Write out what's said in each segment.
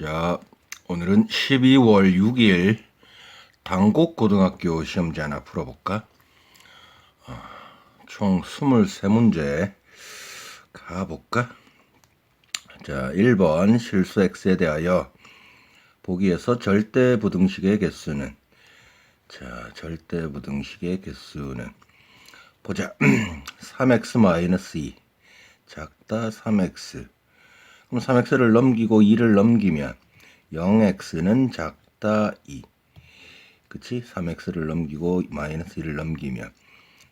자, 오늘은 12월 6일 당곡고등학교 시험지 하나 풀어볼까? 총 23문제 가볼까? 자, 1번 실수 x에 대하여 보기에서 절대부등식의 개수는, 자, 절대부등식의 개수는 보자. 3x-2 작다 3x. 그럼 3x를 넘기고 2를 넘기면 0x는 작다 2. 그치? 3x를 넘기고 마이너스 2를 넘기면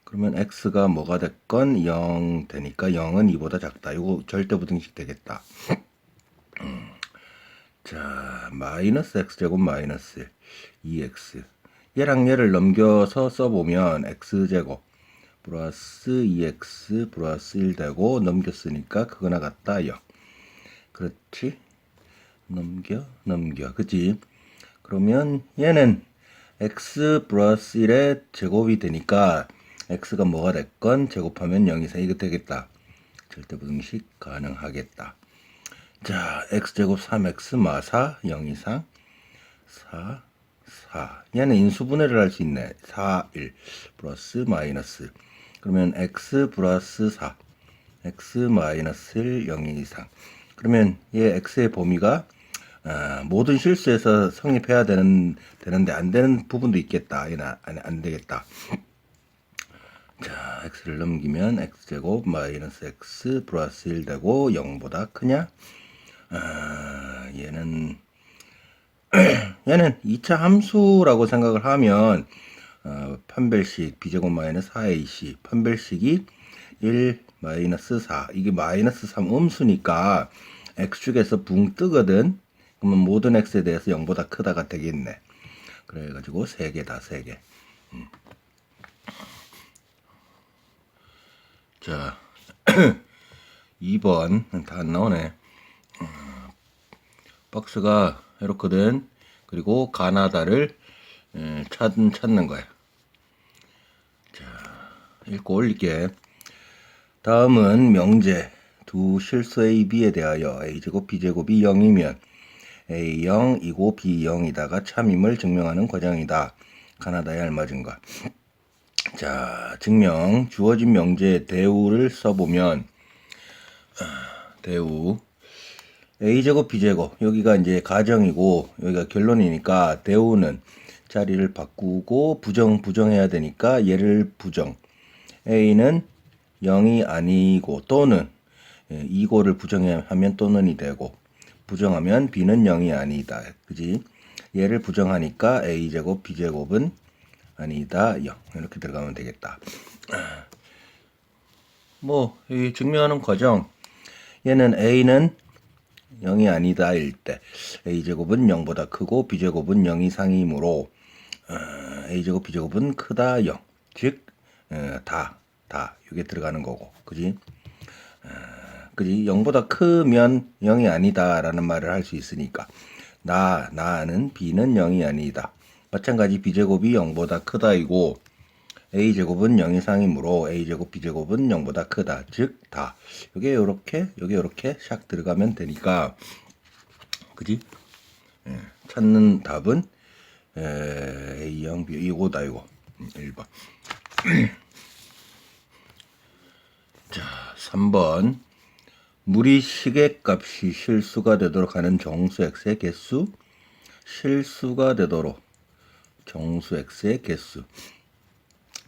그러면 x가 뭐가 됐건 0 되니까 0은 2보다 작다. 이거 절대부등식 되겠다. 자, 마이너스 x제곱 마이너스 2x. 얘랑 얘를 넘겨서 써보면 x제곱 플러스 2x 플러스 1 되고, 넘겼으니까 그거나 같다 0. 그렇지? 넘겨 그치? 그러면 얘는 x 플러스 1의 제곱이 되니까 x가 뭐가 됐건 제곱하면 0 이상 이거 되겠다. 절대부등식 가능하겠다. 자, x제곱 3x 마사 0 이상 4 얘는 인수분해를 할 수 있네. 4 1 플러스 마이너스. 그러면 x 플러스 4 x 마이너스 1 0 이상. 그러면 얘 x의 범위가 모든 실수에서 성립해야 되는데 안 되는 부분도 있겠다. 얘는 안 되겠다. 자, x를 넘기면 x제곱 마이너스 x 플러스 1 되고 0보다 크냐? 얘는 2차 함수라고 생각을 하면 판별식 b제곱 마이너스 4ac 판별식이 1 마이너스 4 이게 마이너스 3 음수니까 x축에서 붕 뜨거든. 그러면 모든 x에 대해서 0보다 크다가 되겠네. 그래가지고 3개다 3개. 자 2번 다 안 나오네. 박스가 이렇거든. 그리고 가나다를 찾는 거야. 자, 읽고 올릴게. 다음은 명제. 두 실수 A, B에 대하여 A제곱, B제곱이 0이면 A 0이고 B 0이다가 참임을 증명하는 과정이다. 가나다에 알맞은 것. 자, 증명. 주어진 명제의 대우를 써보면 대우 A제곱 B제곱 여기가 이제 가정이고 여기가 결론이니까 대우는 자리를 바꾸고 부정해야 되니까 얘를 부정. A는 0이 아니고 또는 이고를 부정하면 또는이 되고 부정하면 B는 0이 아니다. 그지? 얘를 부정하니까 A제곱 B제곱은 아니다 0 이렇게 들어가면 되겠다. 뭐 이 증명하는 과정. 얘는 A는 0이 아니다 일 때 A제곱은 0보다 크고 B제곱은 0 이상이므로 A제곱 B제곱은 크다 0. 즉 다 이게 들어가는 거고. 그지? 그지? 0보다 크면 0이 아니다 라는 말을 할 수 있으니까 나는 B는 0이 아니다. 마찬가지 B제곱이 0보다 크다이고 A제곱은 0 이상이므로 A제곱 B제곱은 0보다 크다. 즉 다. 요게 요렇게 샥 들어가면 되니까 그지? 찾는 답은 A0 B 이거다 이거 1번. 자, 3번. 무리 시계값이 실수가 되도록 하는 정수 x의 개수. 실수가 되도록 정수 x의 개수.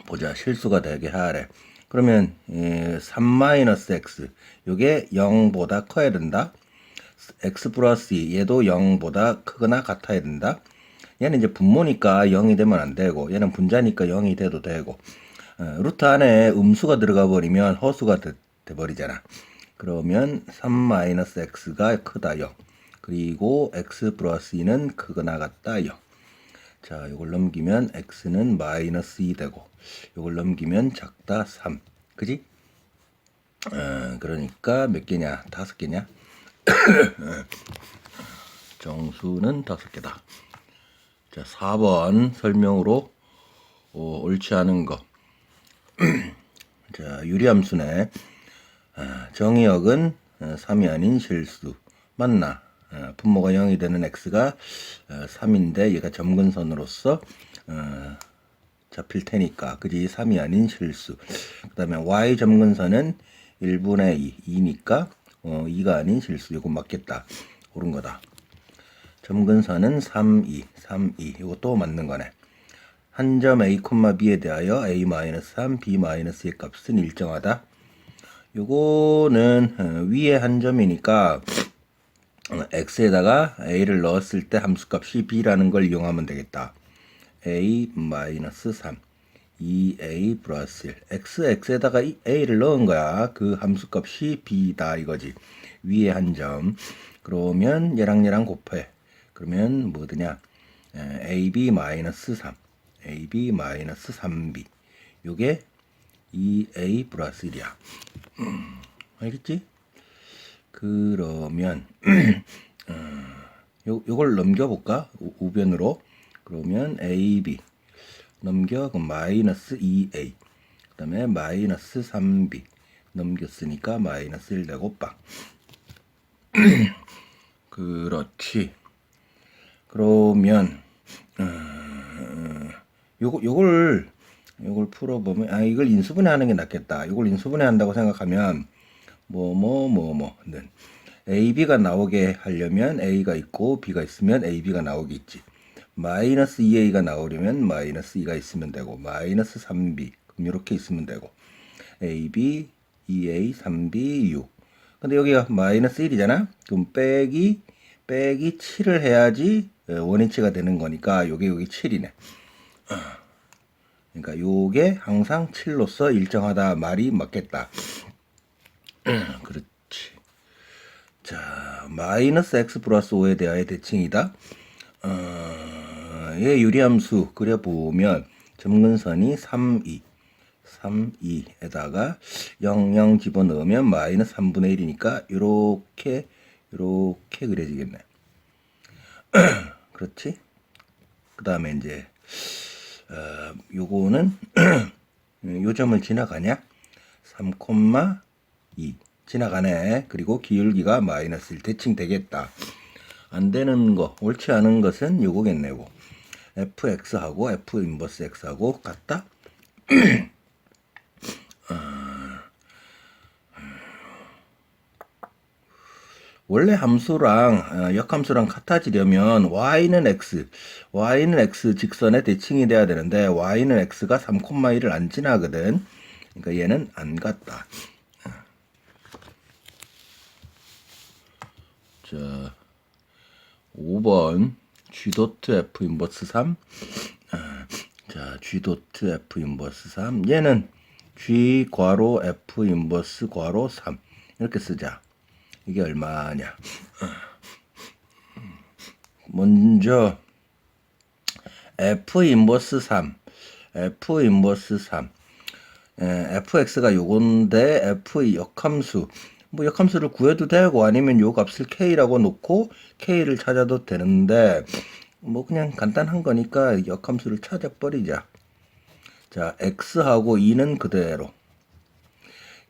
보자. 실수가 되게 하래. 그러면 3-x 요게 0보다 커야 된다. x 플러스 2 얘도 0보다 크거나 같아야 된다. 얘는 이제 분모니까 0이 되면 안 되고 얘는 분자니까 0이 돼도 되고 루트 안에 음수가 들어가 버리면 허수가 돼 버리잖아. 그러면 3-x가 크다 0. 그리고 x 플러스 2는 크거나 같다 0. 자, 이걸 넘기면 x는 마이너스 2 되고 이걸 넘기면 작다 3. 그지? 그러니까 몇 개냐? 5개냐? 정수는 5개다. 자, 4번 설명으로 옳지 않은 거. 자, 유리함수네. 정의역은 3이 아닌 실수. 맞나? 분모가 0이 되는 x가 3인데 얘가 점근선으로서 잡힐 테니까 그지 3이 아닌 실수. 그 다음에 y 점근선은 1분의 2, 2니까 2가 아닌 실수. 이거 맞겠다. 옳은 거다. 점근선은 3, 2, 3, 2. 이것도 맞는 거네. 한 점 a, b에 대하여 a-3, b-의 값은 일정하다. 요거는 위에 한 점이니까 x에다가 a를 넣었을 때 함수값이 b라는 걸 이용하면 되겠다. a-3 2a 플러스 1 x에다가 a를 넣은 거야. 그 함수값이 b다 이거지. 위에 한 점. 그러면 얘랑 곱해. 그러면 뭐 되냐? ab-3 ab-3b 요게 2a 플러스 1이야. 알겠지? 그러면 요걸 넘겨볼까? 우변으로. 그러면 ab 넘겨 그럼 마이너스 2a 그 다음에 마이너스 3b 넘겼으니까 마이너스 1 되고 빵. 그렇지. 그러면 요걸 풀어보면 이걸 인수분해하는 게 낫겠다. 이걸 인수분해한다고 생각하면 는 AB가 나오게 하려면 A가 있고 B가 있으면 AB가 나오겠지. 마이너스 2A가 나오려면 마이너스 2가 있으면 되고 마이너스 3B 그럼 이렇게 있으면 되고 AB, 2A, 3B, 6 근데 여기가 마이너스 1이잖아. 그럼 빼기 7을 해야지 원인치가 되는 거니까 요게 7이네. 그러니까 요게 항상 7로서 일정하다 말이 맞겠다. 그렇지. 자, 마이너스 x 플러스 5에 대하여 대칭이다. 얘 유리함수 그려보면 점근선이 3,2에다가 0 집어넣으면 마이너스 3분의 1이니까 요렇게 그려지겠네. 그렇지? 그 다음에 이제 요거는 요 점을 지나가냐? 3,2 지나가네. 그리고 기울기가 마이너스 1 대칭 되겠다. 안 되는 거, 옳지 않은 것은 요거겠네요. fx하고 f 인버스 x하고 같다? 원래 함수랑 역함수랑 같아지려면 y는 x 직선의 대칭이 돼야 되는데 y는 x가 3,1을 안 지나거든. 그러니까 얘는 안 같다. 자, 5번 g.f 인버스 3. 자, g.f 인버스 3. 얘는 g 괄호 f 인버스 괄호 3 이렇게 쓰자. 이게 얼마냐? 먼저 f 인버스 3 fx가 요건데 f 역함수 역함수를 구해도 되고 아니면 요 값을 k라고 놓고 k를 찾아도 되는데 그냥 간단한 거니까 역함수를 찾아버리자. 자, x하고 2는 그대로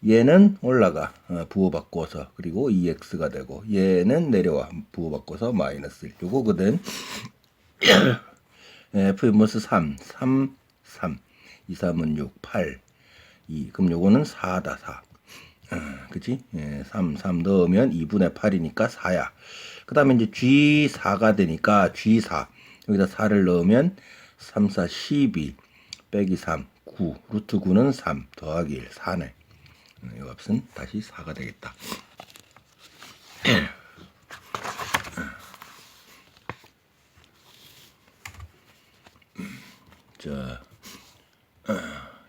얘는 올라가 부호 바꿔서 그리고 2x가 되고 얘는 내려와 부호 바꿔서 마이너스 1 요거거든. f 인버스 3 2, 3은 6 8 2 그럼 요거는 4다 4 그치? 3 넣으면 2분의 8이니까 4야. 그 다음에 이제 G4가 되니까 G4 여기다 4를 넣으면 3, 4, 12 빼기 3 9 루트 9는 3 더하기 1 4네. 이 값은 다시 4가 되겠다. 자,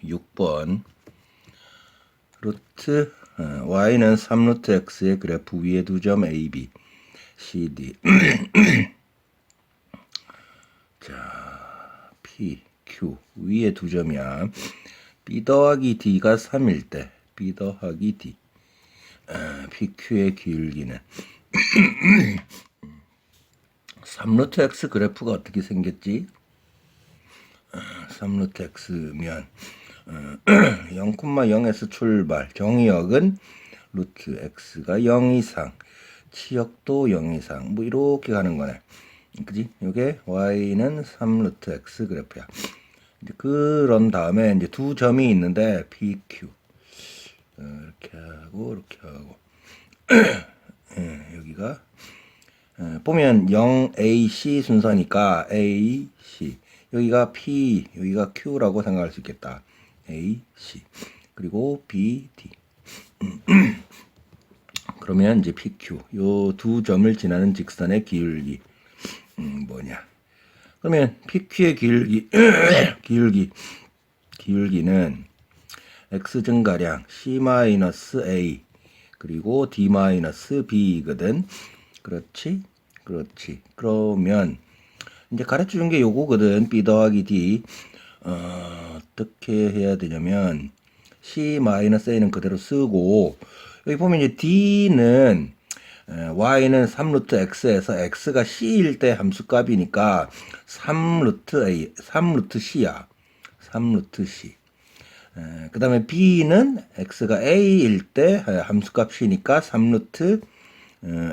6번 루트 y는 3루트 x의 그래프 위에 두 점 AB, CD 자, P, Q 위에 두 점이야. B 더하기 D가 3일 때 B 더하기 D PQ의 기울기는 3루트 x 그래프가 어떻게 생겼지? 3루트 x면 0,0에서 출발 정의역은 루트 x가 0 이상 치역도 0 이상 뭐 이렇게 가는 거네. 그지? 요게 y는 3루트 x 그래프야. 이제 그런 다음에 이제 두 점이 있는데 pq 이렇게 하고 이렇게 하고 여기가 보면 0ac 순서니까 ac 여기가 p 여기가 q라고 생각할 수 있겠다. ac 그리고 bd 그러면 이제 pq 요 두 점을 지나는 직선의 기울기 뭐냐? 그러면 PQ의 기울기는 x 증가량 C-A 그리고 D-B거든. 그렇지? 그러면 이제 가르쳐 준 게 요거거든. B 더하기 D. 어떻게 해야 되냐면 C-A는 그대로 쓰고 여기 보면 이제 D는 y는 3루트 x에서 x가 c일 때 함수값이니까 3루트 c야. 3루트 c. 그 다음에 b는 x가 a일 때 함수값이니까 3루트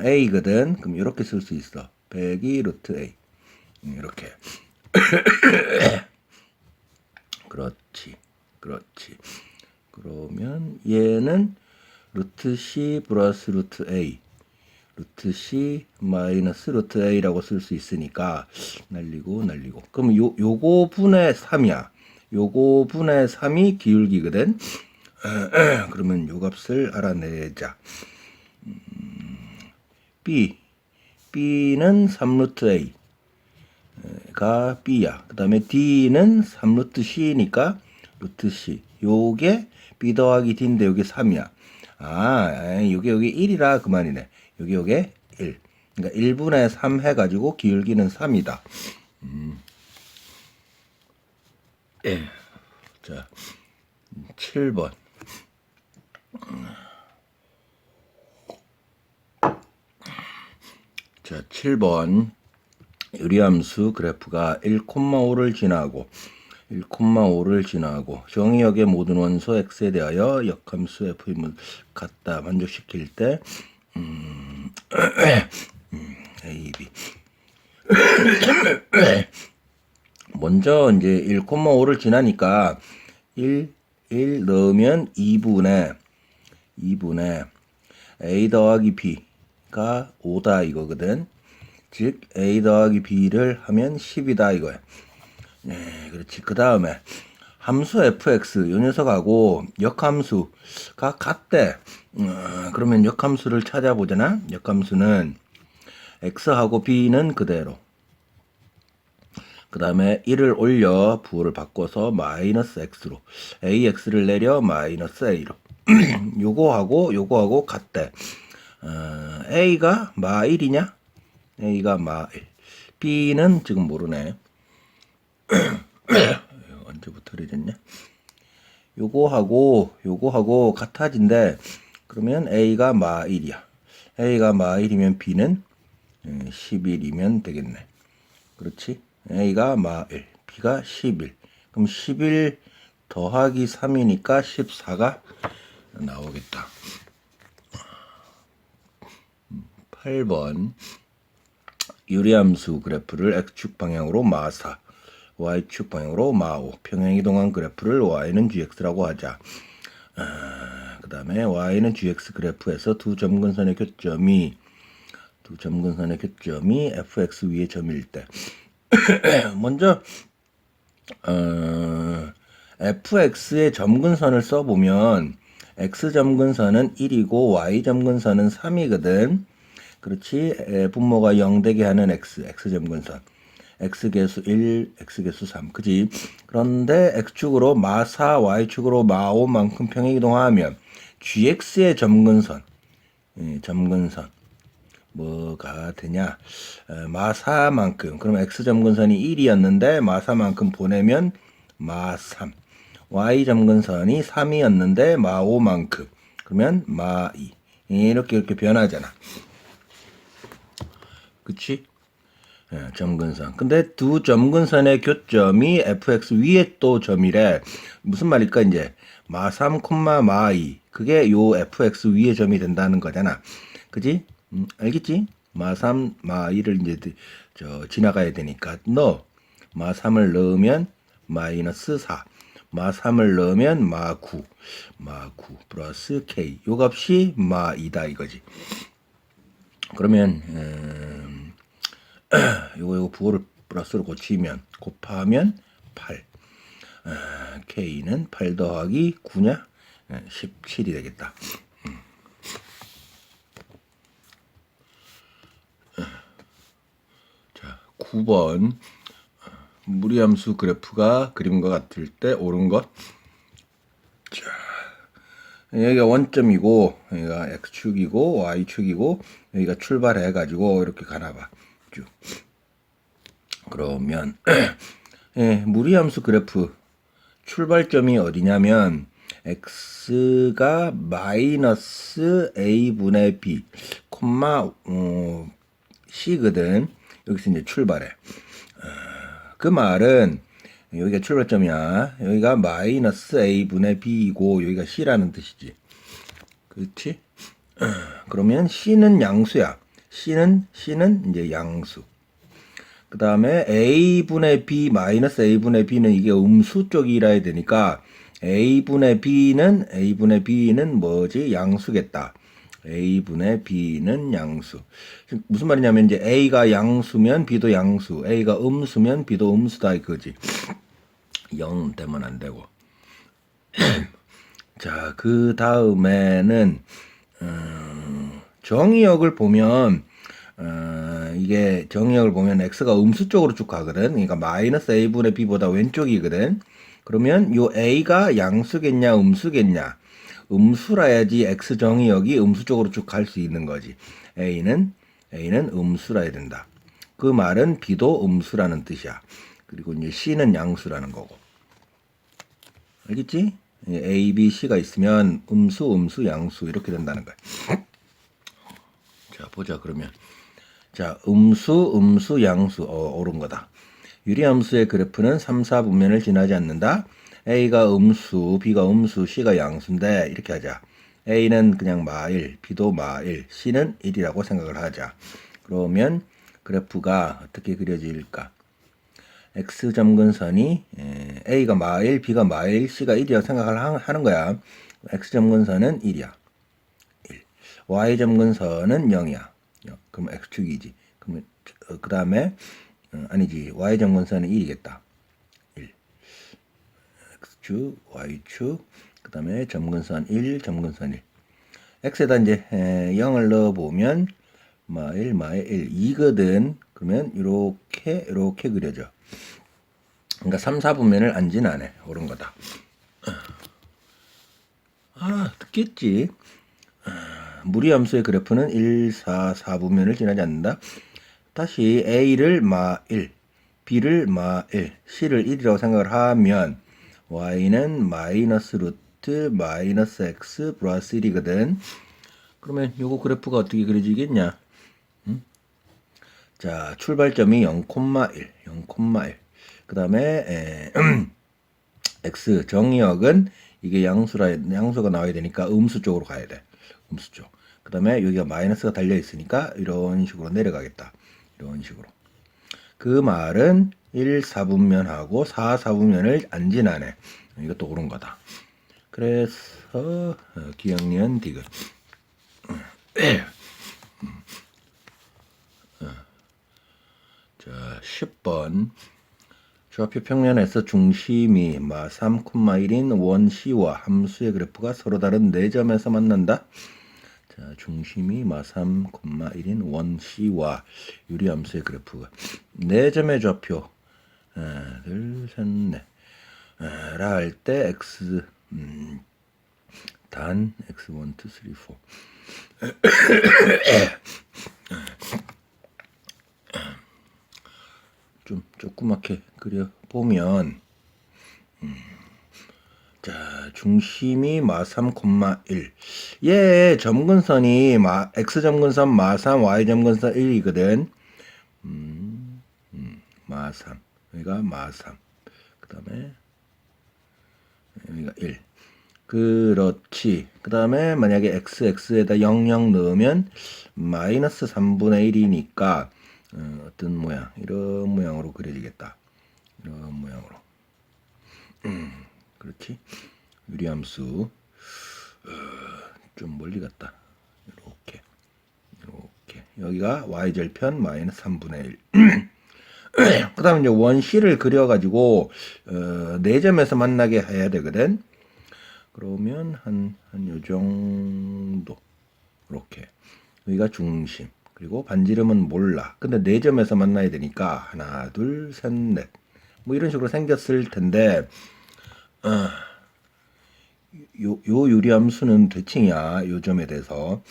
a거든. 그럼 이렇게 쓸 수 있어. 102 루트 a. 이렇게. 그렇지. 그러면 얘는 루트 c 플러스 루트 a. 루트 c 마이너스 루트 a라고 쓸 수 있으니까 날리고 그럼 요거 분의 3이야. 요거 분의 3이 기울기거든. 그러면 요 값을 알아내자. b는 3루트 a가 b야. 그 다음에 d는 3루트 c니까 루트 c. 요게 b 더하기 d인데 요게 3이야. 요게 1이라 그만이네. 요게 1. 그러니까 1분의 3 해가지고 기울기는 3이다. 예. 자, 7번. 자, 7번. 유리함수 그래프가 1,5를 지나고 정의역의 모든 원소 x에 대하여 역함수 f임을 갖다 만족시킬 때 A, B 먼저 이제 1,5를 지나니까 1 넣으면 2분의 A 더하기 B가 5다 이거거든. 즉 A 더하기 B를 하면 10이다 이거야. 네, 그렇지. 그 다음에 함수 fx 요 녀석하고 역함수가 같대. 그러면 역함수를 찾아보잖아. 역함수는 x하고 b는 그대로. 그 다음에 1을 올려 부호를 바꿔서 마이너스 x로 ax를 내려 마이너스 a로 요거하고 같대. a가 마 1이냐? a가 마 1. b는 지금 모르네. 언제부터 그랬냐? 요거하고 같아진대. 그러면 a가 마 1이야. a가 마 1이면 b는 11이면 되겠네. 그렇지? a가 마 1, b가 11. 그럼 11 더하기 3이니까 14가 나오겠다. 8번 유리함수 그래프를 x축 방향으로 마4 y축 방향으로 마5 평행이동한 그래프를 y는 gx라고 하자. 그 다음에 y는 gx 그래프에서 두 점근선의 교점이 fx 위의 점일 때 먼저 fx의 점근선을 써보면 x 점근선은 1이고 y 점근선은 3이거든. 그렇지. 분모가 0 되게 하는 x 점근선 x계수 1, x계수 3. 그지? 그런데 x축으로 마4, y축으로 마5만큼 평행이동하면 gx의 점근선 뭐가 되냐? 마4만큼. 그럼 x 점근선이 1이었는데 마4만큼 보내면 마3. y 점근선이 3이었는데 마5만큼. 그러면 마2. 이렇게 변하잖아. 그치? 점근선. 근데 두 점근선의 교점이 fx 위에 또 점이래. 무슨 말일까 이제 마3, 마2 그게 요 fx 위의 점이 된다는 거잖아. 그지? 알겠지? 마 3, 마 2를 이제 지나가야 되니까 마 3을 넣으면 마이너스 4, 마 3을 넣으면 마 9, 마 9 플러스 k. 요 값이 마 2다 이거지. 그러면 요거 부호를 플러스로 고치면 곱하면 8. k는 8 더하기 9냐? 17이 되겠다. 자, 9번 무리함수 그래프가 그림과 같을 때 옳은 것. 자, 여기가 원점이고 여기가 x축이고 y축이고 여기가 출발해 가지고 이렇게 가나봐 쭉. 그러면 무리함수 그래프 출발점이 어디냐면 x가 마이너스 a분의 b 콤마 c거든. 여기서 이제 출발해. 그 말은 여기가 출발점이야. 여기가 마이너스 a분의 b이고 여기가 c라는 뜻이지. 그렇지? 그러면 c는 양수야. c는 이제 양수. 그 다음에 a분의 b 마이너스 a분의 b는 이게 음수 쪽이라 해야 되니까 a분의 b는 뭐지? 양수겠다. a분의 b는 양수. 무슨 말이냐면 이제 a가 양수면 b도 양수, a가 음수면 b도 음수다 이거지. 0 되면 안 되고. 자, 그 다음에는 정의역을 보면 이게 정의역을 보면 x가 음수 쪽으로 쭉 가거든. 그러니까 마이너스 a분의 b보다 왼쪽이거든. 그러면 요 a가 양수겠냐 음수겠냐? 음수라 해야지 x 정의역이 음수 쪽으로 쭉 갈 수 있는 거지. a는 음수라 해야 된다. 그 말은 b도 음수라는 뜻이야. 그리고 이제 c는 양수라는 거고. 알겠지? a, b, c가 있으면 음수, 양수 이렇게 된다는 거야. 자, 보자 그러면. 자, 음수, 양수. 옳은 거다. 유리함수의 그래프는 3, 4분면을 지나지 않는다. A가 음수, B가 음수, C가 양수인데 이렇게 하자. A는 그냥 마1, B도 마1, C는 1이라고 생각을 하자. 그러면 그래프가 어떻게 그려질까? X점근선이 A가 마1, B가 마1, C가 1이라고 생각을 하는 거야. X점근선은 1이야. 1. Y점근선은 0이야. 그럼 X축이지. 그러면 그 다음에 아니지. Y점근선은 1이겠다. 1. X축, Y축, 그 다음에 점근선 1, 점근선 1. X에다 이제 0을 넣어보면 마1, 마1, 2거든. 그러면 이렇게 그려져. 그러니까 3, 4분면을 안 지나네. 옳은 거다. 듣겠지. 무리함수의 그래프는 1, 4, 4분면을 지나지 않는다. 다시 A를 마1, B를 마1, C를 1이라고 생각을 하면 Y는 마이너스 루트 마이너스 X 플러스 1이거든. 그러면 요거 그래프가 어떻게 그려지겠냐? 자, 출발점이 0,1, 0,1. 그 다음에 X 정의역은 이게 양수가 나와야 되니까 음수 쪽으로 가야 돼. 음수 쪽. 그 다음에 여기가 마이너스가 달려 있으니까 이런 식으로 내려가겠다. 이런 식으로. 그 말은 1, 4분면하고 4, 4분면을 안 지나네. 이것도 옳은 거다. 그래서 기억니은 디귿. 자, 10번. 좌표 평면에서 중심이 마 3,1인 원 C와 함수의 그래프가 서로 다른 4점에서 만난다. 자, 중심이 마 3,1인 원 C와 유리함수의 그래프가 4점의 좌표 하나, 둘, 셋, 넷 라 할 때 x 단 x1, 2, 3, 4 좀 조그맣게 그려보면 자, 중심이 마 3,1. 얘 점근선이 x 점근선 마 3, y 점근선 1이거든. 마 3. 여기가 마 3. 그다음에 여기가 1. 그렇지. 그 다음에 만약에 x에다 00 넣으면 마이너스 3분의 1이니까 어떤 모양, 이런 모양으로 그려지겠다. 이런 모양으로. 그렇지. 유리함수 좀 멀리 갔다. 이렇게 여기가 y절편 마이너스 3분의 1. 그 다음에 이제 원C를 그려가지고 4점에서 만나게 해야 되거든. 그러면 한 요 정도 이렇게 여기가 중심, 그리고 반지름은 몰라. 근데 4점에서 만나야 되니까 하나 둘 셋 넷 뭐 이런 식으로 생겼을 텐데 요 유리함수는 대칭이야. 요 점에 대해서.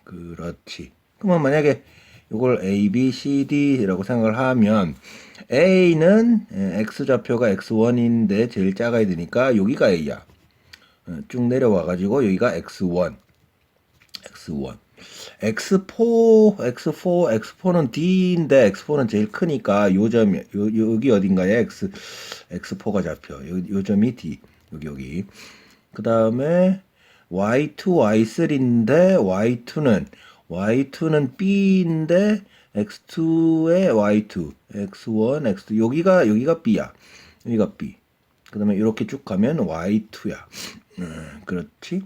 그렇지. 그러면 만약에 이걸 A, B, C, D라고 생각을 하면 A는 X좌표가 X1인데 제일 작아야 되니까 여기가 A야. 쭉 내려와 가지고 여기가 X1. X4는 D인데 X4는 제일 크니까 요 점이 여기 어딘가에 X4가 잡혀. 요 점이 D. 여기. 그다음에 Y2, Y3인데 Y2는 B인데 X2에 Y2, X1, X2 여기가 B야. 여기가 B. 그다음에 이렇게 쭉 가면 Y2야. 그렇지?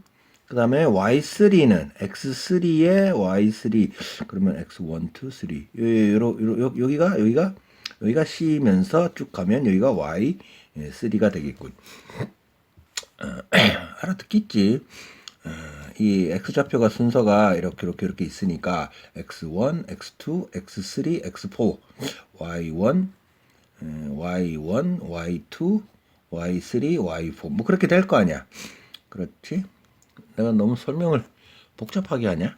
그다음에 Y3는 X3에 Y3 그러면 X1, 2, 3 여기가 C면서 쭉 가면 여기가 Y3가 되겠군. 알아듣겠지? 이 X좌표가 순서가 이렇게 있으니까 X1, X2, X3, X4 Y1, Y2, Y3, Y4 뭐 그렇게 될 거 아니야. 그렇지? 내가 너무 설명을 복잡하게 하냐?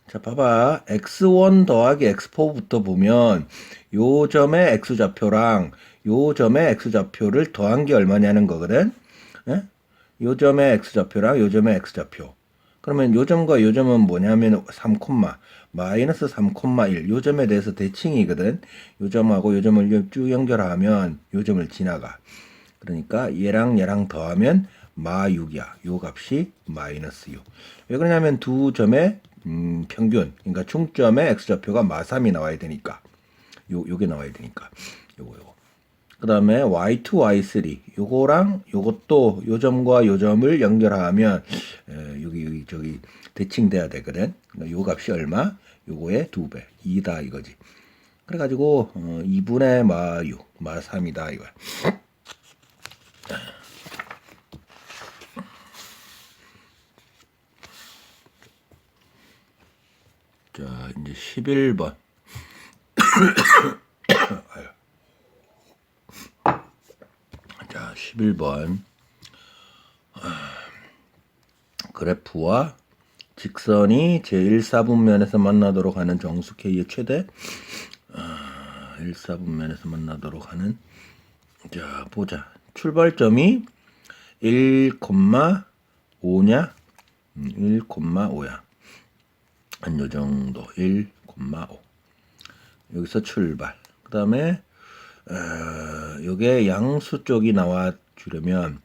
자, 봐봐. X1 더하기 X4부터 보면 요 점의 X좌표랑 요 점의 X좌표를 더한 게 얼마냐는 거거든. 예? 요 점의 X좌표랑 요 점의 X좌표. 그러면 요 점과 요 점은 뭐냐면 3, 마이너스 3,1. 요 점에 대해서 대칭이거든. 요 점하고 요 점을 쭉 연결하면 요 점을 지나가. 그러니까 얘랑 더하면 마6이야. 요 값이 마이너스 6. 왜 그러냐면 두 점의 평균, 그러니까 중점의 X좌표가 마3이 나와야 되니까. 요게 나와야 되니까. 요거. 그 다음에 Y2, Y3 요거랑 요것도 요 점과 요 점을 연결하면 저기 대칭돼야 되거든. 그러니까 요 값이 얼마? 요거의 2배 2다 이거지. 그래가지고 2분의 마6 마3이다 이거야. 자 이제 11번. 자 11번 그래프와 직선이 제1사분면에서 만나도록 하는 정수 K의 최대 1사분면에서 만나도록 하는 자 보자. 출발점이 1,5냐 1,5야. 한 요 정도 1,5 여기서 출발. 그 다음에 요게 양수 쪽이 나와 주려면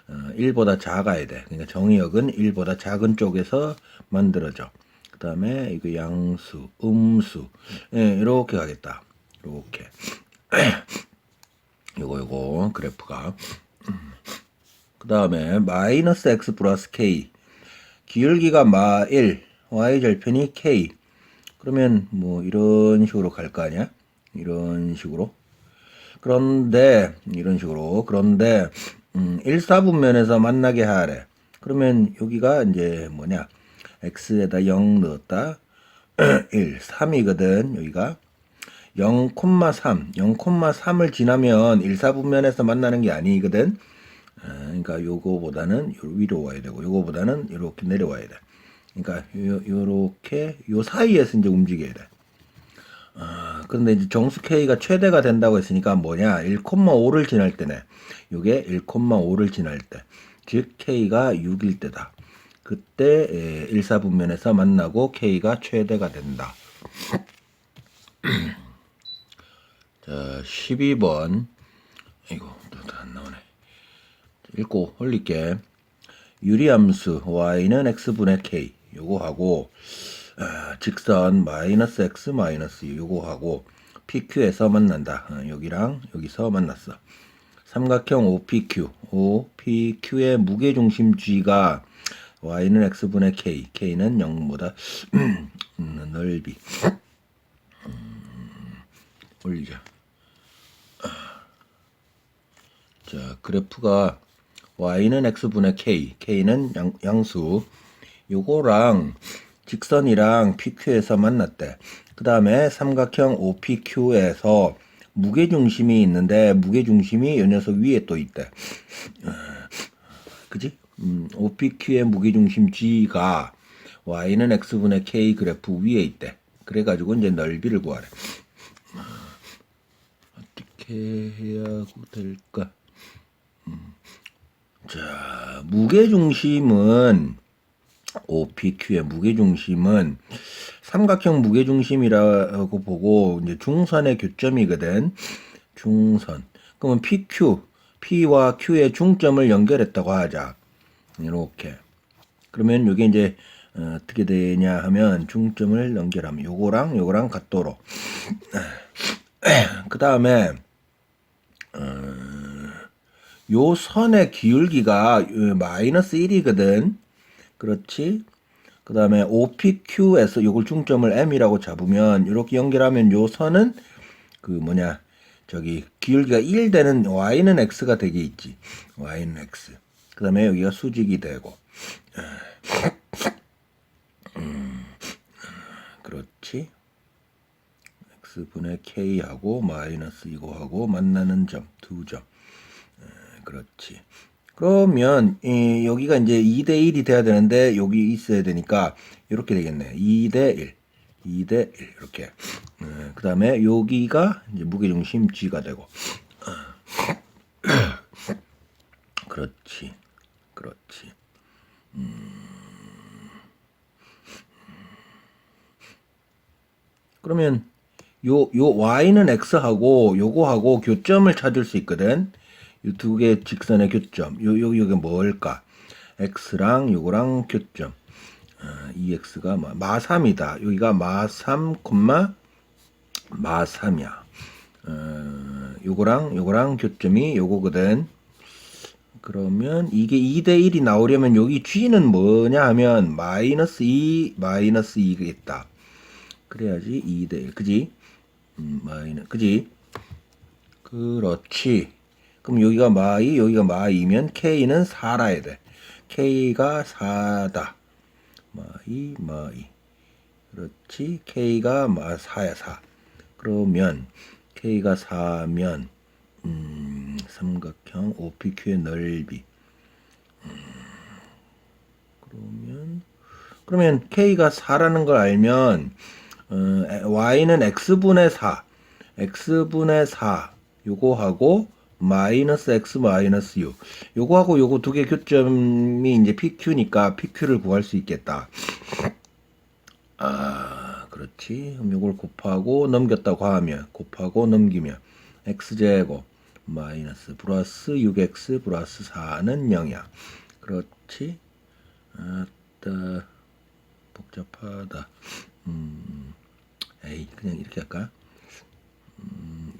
1보다 작아야 돼. 그러니까 정의역은 1보다 작은 쪽에서 만들어져. 그 다음에 이거 양수, 음수, 이렇게 가겠다. 이렇게. 요거 그래프가. 그 다음에 마이너스 x 플러스 k. 기울기가 마1, y절편이 k. 그러면 뭐 이런 식으로 갈 거 아니야? 이런 식으로. 그런데 1사분면에서 만나게 하래. 그러면 여기가 이제 뭐냐? x에다 0 넣었다. 1, 3이거든. 여기가 0,3, 0,3을 지나면 1사분면에서 만나는 게 아니거든. 그러니까 요거보다는 위로 와야 되고 요거보다는 이렇게 내려와야 돼. 그러니까 요렇게 요 사이에서 이제 움직여야 돼. 그런데 이제 정수 K가 최대가 된다고 했으니까 뭐냐? 1,5를 지날 때네. 요게 1,5를 지날 때. 즉 K가 6일 때다. 그때 1사분면에서 만나고 K가 최대가 된다. 자, 12번. 이거 또 안 나오네. 읽고 올릴게. 유리함수 y는 x분의 k 요거 하고 직선 마이너스 x 마이너스 요거 하고 PQ에서 만난다. 여기랑 여기서 만났어. 삼각형 OPQ의 무게중심 G가 y는 x분의 k, k는 0보다 넓이. 올리자. 자, 그래프가 y는 x분의 k, k는 양수. 요거랑 직선이랑 PQ에서 만났대. 그 다음에 삼각형 OPQ에서 무게중심이 있는데 무게중심이 이 녀석 위에 또 있대. 그지? OPQ의 무게중심 G가 y는 x분의 k 그래프 위에 있대. 그래가지고 이제 넓이를 구하래. 어떻게 해야 될까? 자, 무게중심은 OPQ의 무게중심은 삼각형 무게중심이라고 보고 이제 중선의 교점이거든. 중선. 그러면 P와 Q의 중점을 연결했다고 하자. 이렇게. 그러면 이게 이제 어떻게 되냐 하면 중점을 연결하면 요거랑 같도록. 그 다음에 요 선의 기울기가 마이너스 1이거든. 그렇지? 그 다음에 OPQ에서 요걸 중점을 M이라고 잡으면 이렇게 연결하면 요 선은 저기 기울기가 1 되는 Y는 X가 되게 있지. Y는 X. 그 다음에 여기가 수직이 되고. 그렇지? X분의 K하고 마이너스 이거하고 만나는 점, 두 점. 그렇지. 그러면 여기가 이제 2대 1이 돼야 되는데 여기 있어야 되니까 이렇게 되겠네. 2대 1. 2대 1 이렇게. 그 다음에 여기가 이제 무게중심 G가 되고. 그렇지. 그렇지. 그러면 요 Y는 X하고 요거하고 교점을 찾을 수 있거든. 이 두 개 직선의 교점. 요게 뭘까? X랑 요거랑 교점. EX가 마3이다. 여기가 마3, 마3이야. 요거랑 교점이 요거거든. 그러면 이게 2대 1이 나오려면 여기 G는 뭐냐 하면 마이너스 2가 있다. 그래야지 2대 1. 그지? 그지? 그렇지. 그럼 여기가 마이, 여기가 마이면 K는 4라야 돼. K가 4다. 마이. 그렇지. K가 4야, 4. 그러면 K가 4면 삼각형 OPQ의 넓이. 그러면 K가 4라는 걸 알면 Y는 X분의 4. X분의 4. 요거하고 마이너스 X 마이너스 6. 요거하고 요거 두 개 교점이 이제 PQ니까 PQ를 구할 수 있겠다. 그렇지. 그럼 요걸 곱하고 넘겼다고 하면, 곱하고 넘기면 X제곱 마이너스 플러스 6X 플러스 4는 0이야. 그렇지. 아따, 복잡하다. 에이, 그냥 이렇게 할까?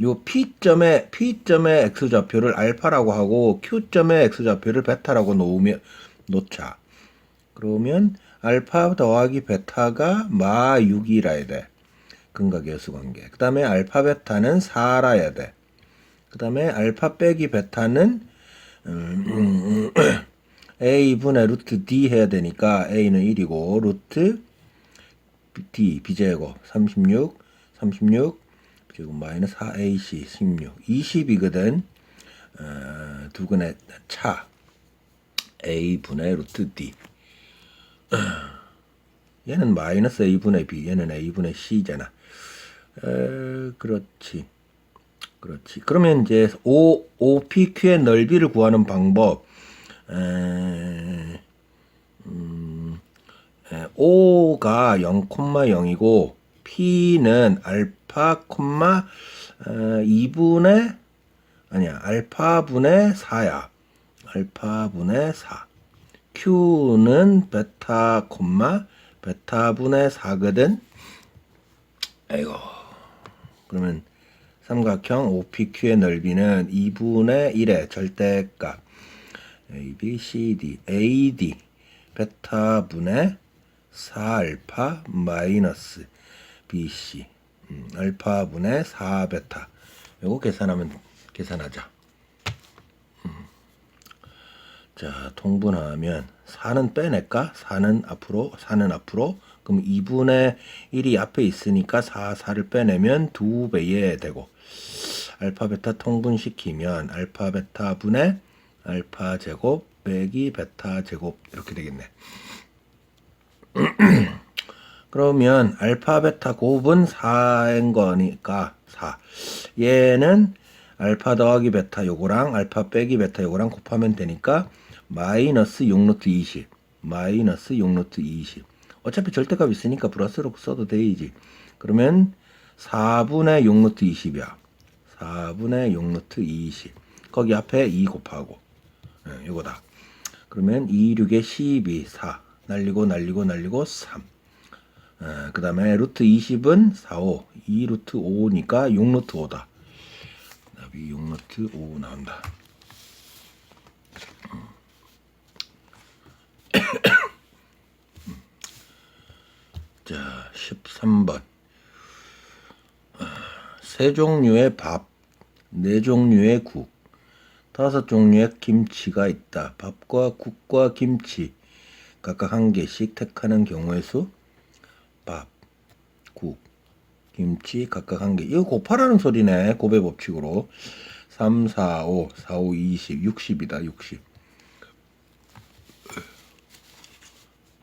요 P점의 X좌표를 알파라고 하고 Q점의 X좌표를 베타라고 놓자. 그러면 알파 더하기 베타가 마 6이라야 돼. 근각의 수관계. 그 다음에 알파 베타는 4라야 돼. 그 다음에 알파 빼기 베타는 A분의 루트 D 해야 되니까 A는 1이고 루트 D B제곱 36 지금 마이너스 4AC 16 20이거든. 두근의 차 A분의 루트 D. 얘는 마이너스 A분의 B, 얘는 A분의 C잖아. 그렇지. 그러면 이제 OPQ의 넓이를 구하는 방법. O가 0,0이고 P는 알파, 2분의 알파분의 4야. 알파분의 4. Q는 베타 콤마 베타분의 4거든. 아이고. 그러면 삼각형 OPQ의 넓이는 2분의 1의 절대값 AB, CD, AD 베타분의 4알파 마이너스 BC 알파분의 4베타. 요거 계산하자. 자, 통분하면 4는 빼낼까? 4는 앞으로. 그럼 2분의 1이 앞에 있으니까 4를 빼내면 2배에 되고, 알파 베타 통분시키면 알파 베타 분의 알파 제곱 빼기 베타 제곱 이렇게 되겠네. 그러면 알파 베타 곱은 4인 거니까 4. 얘는 알파 더하기 베타 요거랑 알파 빼기 베타 요거랑 곱하면 되니까 마이너스 6루트 20. 마이너스 6루트 20. 어차피 절대값 있으니까 플러스로 써도 되지. 그러면 4분의 6루트 20이야. 4분의 6루트 20. 거기 앞에 2 곱하고. 요거다. 그러면 2, 6에 12, 4. 날리고 3. 그 다음에 루트 20은 4, 5. 2 루트 5니까 6 루트 5다. 답이 6 루트 5 나온다. 자, 13번. 세 종류의 밥, 네 종류의 국, 5종류의 김치가 있다. 밥과 국과 김치 각각 한 개씩 택하는 경우의 수. 밥, 국, 김치 각각 한 개. 이거 곱하라는 소리네. 곱의 법칙으로. 3, 4, 5, 4, 5, 20, 60이다. 60.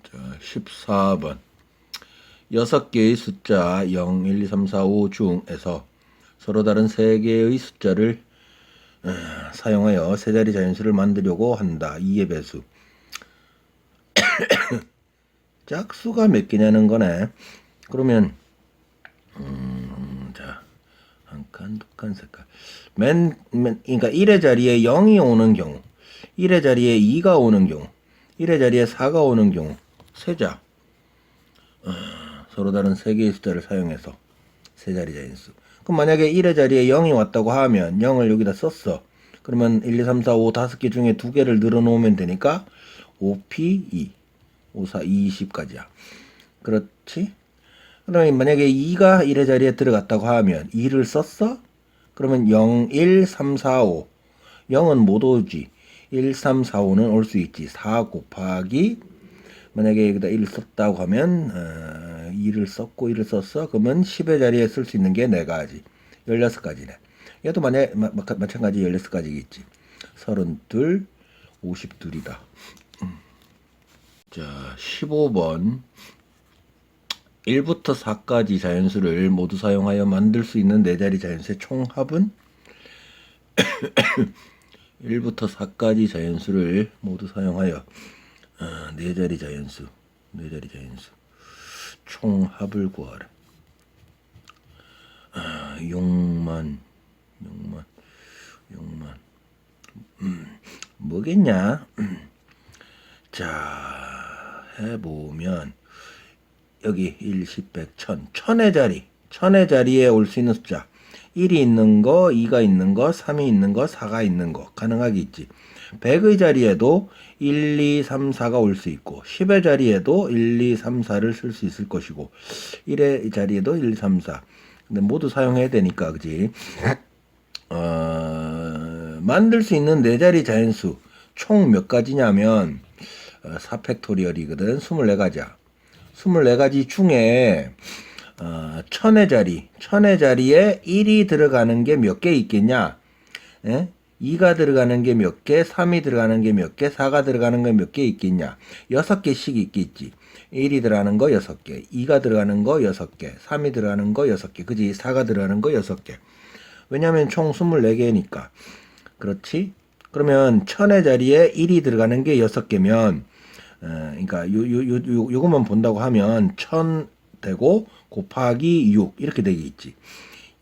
자, 14번. 6개의 숫자 0, 1, 2, 3, 4, 5 중에서 서로 다른 3개의 숫자를 사용하여 세 자리 자연수를 만들려고 한다. 2의 배수. 짝수가 몇 개냐는 거네. 그러면 자, 한 칸, 두 칸, 세 칸. 그러니까 1의 자리에 0이 오는 경우, 1의 자리에 2가 오는 경우, 1의 자리에 4가 오는 경우, 세자. 서로 다른 3개의 숫자를 사용해서 세 자리 자연수. 그럼 만약에 1의 자리에 0이 왔다고 하면 0을 여기다 썼어. 그러면 1, 2, 3, 4, 5 5개 중에 2개를 늘어놓으면 되니까 5P2 5, 4, 20까지야. 그렇지? 그러면 만약에 2가 1의 자리에 들어갔다고 하면 2를 썼어? 그러면 0, 1, 3, 4, 5 0은 못 오지. 1, 3, 4, 5는 올 수 있지. 4 곱하기 만약에 여기다 1을 썼다고 하면 2를 썼고 1을 썼어. 그러면 10의 자리에 쓸 수 있는 게 4가지. 16가지네. 얘도 만약에 마찬가지 16가지겠지. 32, 52이다. 자, 15번. 1부터 4까지 자연수를 모두 사용하여 만들 수 있는 4자리 자연수의 총합은 1부터 4까지 자연수를 모두 사용하여 4자리 자연수 총합을 구하라. 6만 뭐겠냐? 자, 해보면 여기 1, 10, 100, 1000 1000의 자리에 올 수 있는 숫자 1이 있는 거, 2가 있는 거, 3이 있는 거, 4가 있는 거 가능하게 있지. 100의 자리에도 1, 2, 3, 4가 올 수 있고 10의 자리에도 1, 2, 3, 4를 쓸 수 있을 것이고 1의 자리에도 1, 2, 3, 4 근데 모두 사용해야 되니까 그지. 만들 수 있는 4자리 자연수 총 몇 가지냐면 4팩토리얼이거든. 24가지야. 24가지 중에 1000의 자리에 1이 들어가는 게 몇 개 있겠냐? 에? 2가 들어가는 게 몇 개, 3이 들어가는 게 몇 개, 4가 들어가는 게 몇 개 있겠냐? 6개씩 있겠지. 1이 들어가는 거 6개, 2가 들어가는 거 6개, 3이 들어가는 거 6개, 그지? 4가 들어가는 거 6개. 왜냐면 총 24개니까. 그렇지? 그러면 1000의 자리에 1이 들어가는 게 6개면, 그러니까 요것만 본다고 하면 1000 되고 곱하기 6 이렇게 되겠지.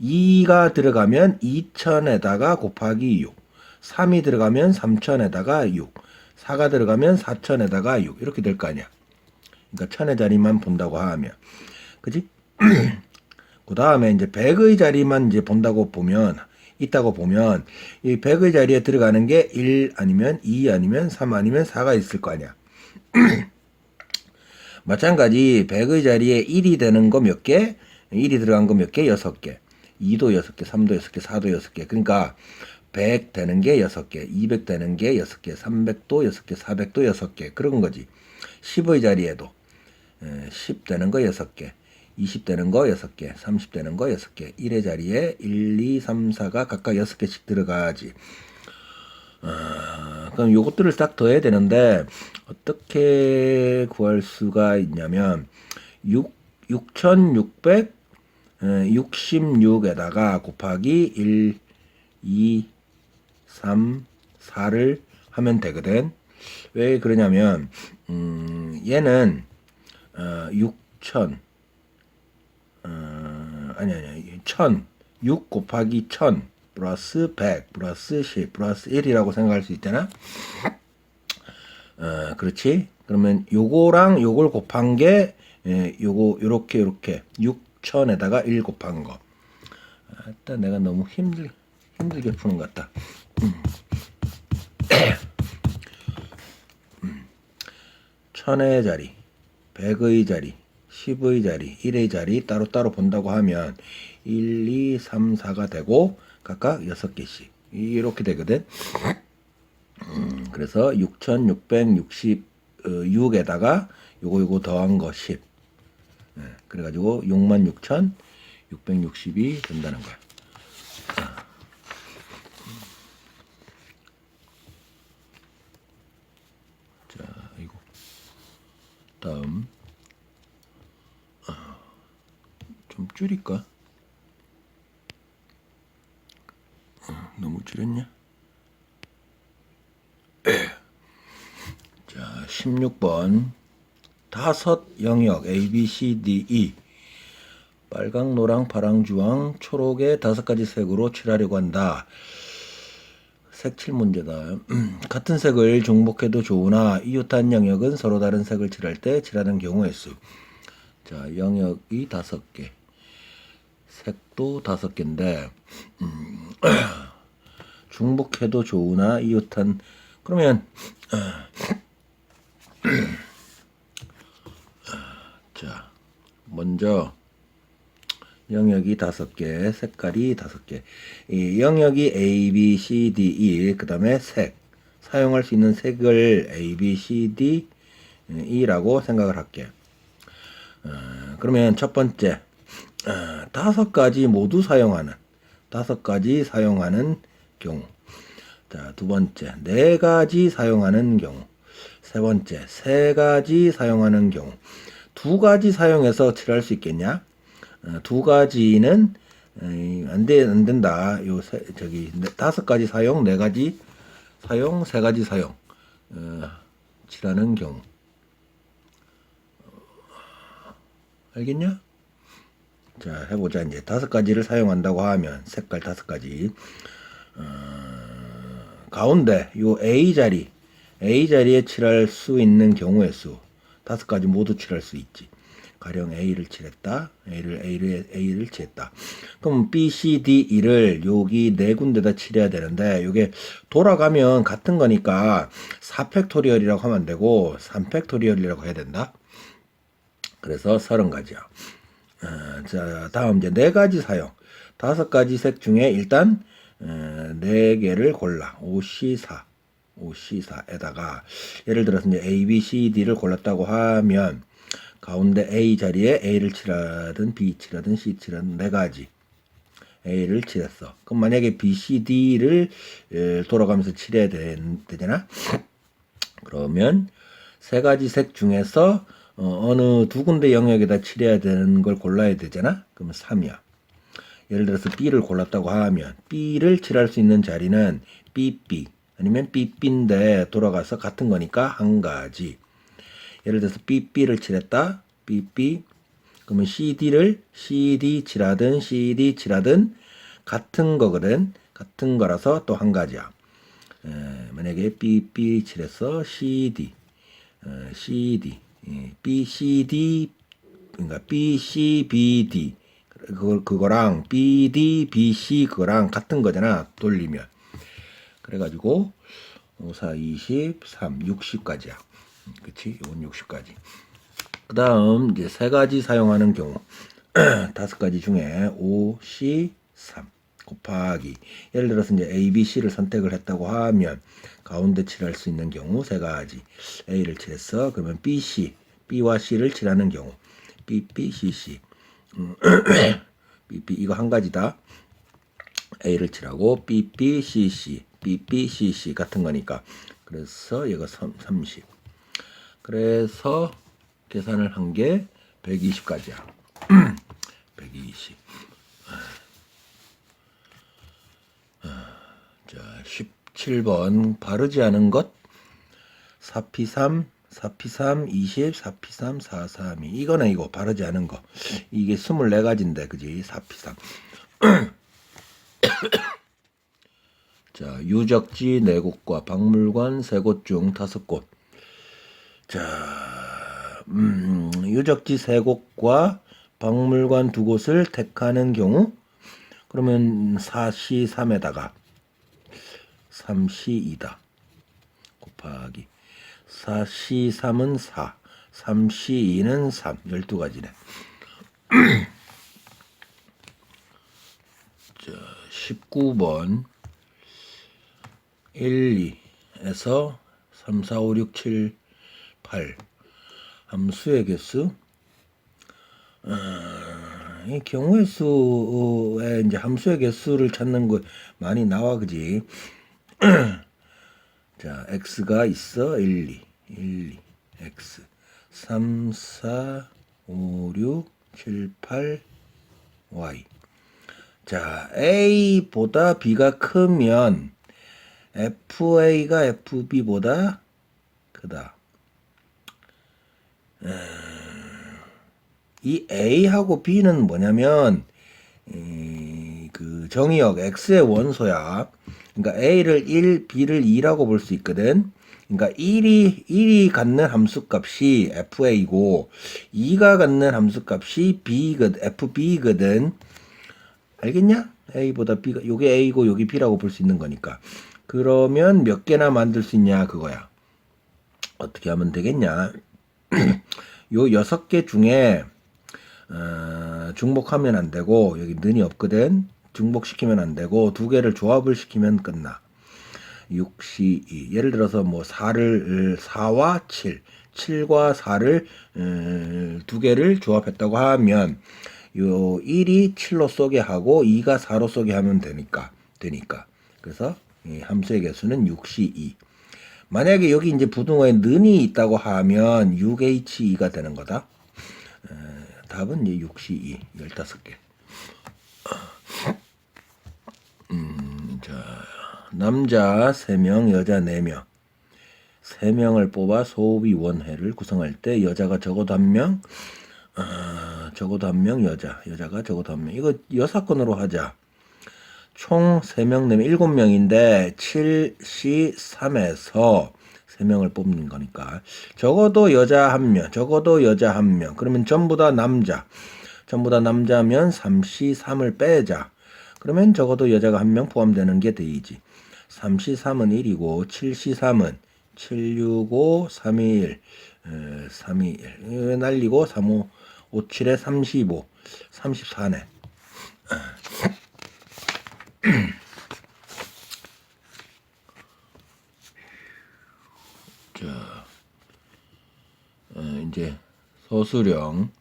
2가 들어가면 2000에다가 곱하기 6, 3이 들어가면 3000에다가 6, 4가 들어가면 4000에다가 6 이렇게 될 거 아니야. 그러니까 1000의 자리만 본다고 하면, 그지? 그 다음에 이제 100의 자리만 이제 본다고 보면, 있다고 보면 이 100의 자리에 들어가는 게 1 아니면 2 아니면 3 아니면 4가 있을 거 아니야. 마찬가지 100의 자리에 1이 되는 거 몇 개? 1이 들어간 거 몇 개? 6개. 2도 6개, 3도 6개, 4도 6개. 그러니까 100 되는 게 6개, 200 되는 게 6개, 300도 6개, 400도 6개. 그런 거지. 10의 자리에도 10 되는 거 6개, 20 되는 거 6개, 30 되는 거 6개. 1의 자리에 1, 2, 3, 4가 각각 6개씩 들어가지. 그럼 요것들을 딱 더해야 되는데 어떻게 구할 수가 있냐면 6666에다가 곱하기 1, 2, 3, 4를 하면 되거든. 왜 그러냐면 얘는 6000 1000 6 곱하기 1000 플러스 100 플러스 10 플러스 1이라고 생각할 수 있잖아. 그렇지? 그러면 요거랑 요걸 곱한 게 요거 요렇게 6000에다가 1 곱한 거. 일단 내가 너무 힘들게 푸는 것 같다. 1000의 자리, 100의 자리, 10의 자리, 1의 자리 따로따로 본다고 하면 1, 2, 3, 4가 되고 각각 6개씩 이렇게 되거든. 그래서 6666에다가 요거 더한 거 10. 그래가지고 66,660이 된다는 거야. 자, 이거 다음 좀 줄일까? 너무 줄였냐? 자, 16번 다섯 영역 A, B, C, D, E 빨강, 노랑, 파랑, 주황, 초록의 5가지 색으로 칠하려고 한다. 색칠 문제다. 같은 색을 중복해도 좋으나 이웃한 영역은 서로 다른 색을 칠할 때 칠하는 경우의 수. 자, 영역이 5개, 색도 5개인데 중복해도 좋으나 이웃한, 그러면 자, 먼저 영역이 5개, 색깔이 5개. 이 영역이 A, B, C, D, E, 그 다음에 색, 사용할 수 있는 색을 A, B, C, D, E라고 생각을 할게. 그러면 첫 번째 5가지 모두 사용하는, 5가지 사용하는 경우. 자, 두 번째 4가지 사용하는 경우. 세 번째 3가지 사용하는 경우. 2가지 사용해서 칠할 수 있겠냐? 2가지는 안 된다. 요 5가지 사용, 4가지 사용, 3가지 사용 칠하는 경우. 알겠냐? 자, 해보자. 이제 5가지를 사용한다고 하면 색깔 5가지. 가운데 요 A 자리에 칠할 수 있는 경우의 수 5가지 모두 칠할 수 있지. 가령 A를 칠했다. A를 칠했다. 그럼 B, C, D, E를 여기 4군데다 칠해야 되는데 요게 돌아가면 같은 거니까 4팩토리얼이라고 하면 안 되고 3팩토리얼이라고 해야 된다. 그래서 30가지야. 자, 다음 이제 4가지 사용. 5가지 색 중에 일단 4개를 골라. OC4에다가 예를 들어서 이제 A, B, C, D를 골랐다고 하면 가운데 A 자리에 A를 칠하든 B 칠하든 C 칠하든 4가지 A를 칠했어. 그럼 만약에 B, C, D를 돌아가면서 칠해야 되잖아. 그러면 3가지 색 중에서 어느 2군데 영역에다 칠해야 되는 걸 골라야 되잖아. 그러면 3이야. 예를 들어서 B를 골랐다고 하면 B를 칠할 수 있는 자리는 BB 아니면 BB인데 돌아가서 같은 거니까 1가지. 예를 들어서 BB를 칠했다. BB. 그러면 CD를 CD 칠하든 CD 칠하든 같은 거거든. 같은 거라서 또 1가지야. 만약에 B 칠해서 CD, CD, B, C, D, 그러니까 B, C, B, D 그거랑 B, D, B, C 그거랑 같은 거잖아. 돌리면. 그래가지고 5, 4, 20, 3, 60까지야. 그치? 이건 60까지. 그 다음 이제 세 가지 사용하는 경우 다섯 가지 중에 5, C, 3 곱하기 예를 들어서 이제 A, B, C를 선택을 했다고 하면 가운데 칠할 수 있는 경우 세 가지 A를 칠했어. 그러면 B, C, B와 C를 칠하는 경우 B, B, C, C B, B 이거 한 가지다. A를 칠하고 B, B, C, C B, B, C, C 같은 거니까 그래서 이거 30 그래서 계산을 한 게 120까지야. 120. 자, 17번 바르지 않은 것 4P3, 4P3, 20, 4P3, 432 이거는 이거 바르지 않은 거 이게 24가지인데 그지 4P3 자 유적지 4곳과 박물관 3곳 중 5곳 자 유적지 3곳과 박물관 2곳을 택하는 경우 그러면 4C3에다가 3C2다 곱하기 4C3은 4 3C2는 3 12가지네 자 19번 1, 2에서 3, 4, 5, 6, 7, 8 함수의 개수 이 경우의 수에 이제 함수의 개수를 찾는 거 많이 나와 그지 자 x가 있어 1, 2 1, 2 x 3, 4, 5, 6, 7, 8 y 자 a보다 b가 크면 FA가 FB보다 크다. 이 A하고 B는 뭐냐면 그 정의역 X의 원소야. 그러니까 A를 1, B를 2라고 볼 수 있거든. 그러니까 1이 갖는 함수값이 FA고 2가 갖는 함수값이 FB거든. 알겠냐? A보다 B가 요게 A고 요게 B라고 볼 수 있는 거니까. 그러면 몇 개나 만들 수 있냐 그거야. 어떻게 하면 되겠냐? 요 6개 중에 중복하면 안 되고 여기 는이 없거든. 중복시키면 안 되고 2개를 조합을 시키면 끝나. 6C2 예를 들어서 뭐 4와 7 7과 4를 2개를 조합했다고 하면 요 1이 7로 쏘게 하고 2가 4로 쏘게 하면 되니까 그래서 이 함수의 개수는 6C2 만약에 여기 이제 부등호에 는이 있다고 하면 6H2가 되는 거다. 답은 이제 6C2 15개. 자, 남자 3명, 여자 4명. 3명을 뽑아 소비 원회를 구성할 때 여자가 적어도 1명, 여자가 적어도 1명. 이거 여사건으로 하자. 총 3명 내면 7명인데 7C3에서 3명을 뽑는 거니까 적어도 여자 1명 그러면 전부 다 남자면 3C3을 빼자 그러면 적어도 여자가 1명 포함되는 게 되지 3C3은 1이고 7C3은 765 321 321 날리고 35 57에 35 34네 자, 이제 소수령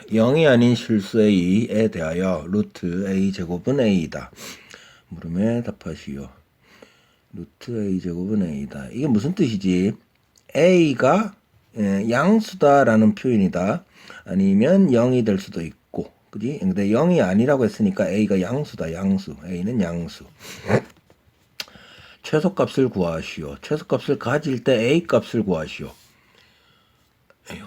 0이 아닌 실수 a에 대하여 루트 a 제곱은 a이다. 물음에 답하시오. 루트 a 제곱은 a이다. 이게 무슨 뜻이지? a가 양수다라는 표현이다. 아니면 0이 될 수도 있고, 그지? 근데 0이 아니라고 했으니까 a가 양수다. 양수. a는 양수. 최소값을 구하시오. 최소값을 가질 때 a 값을 구하시오. 에휴.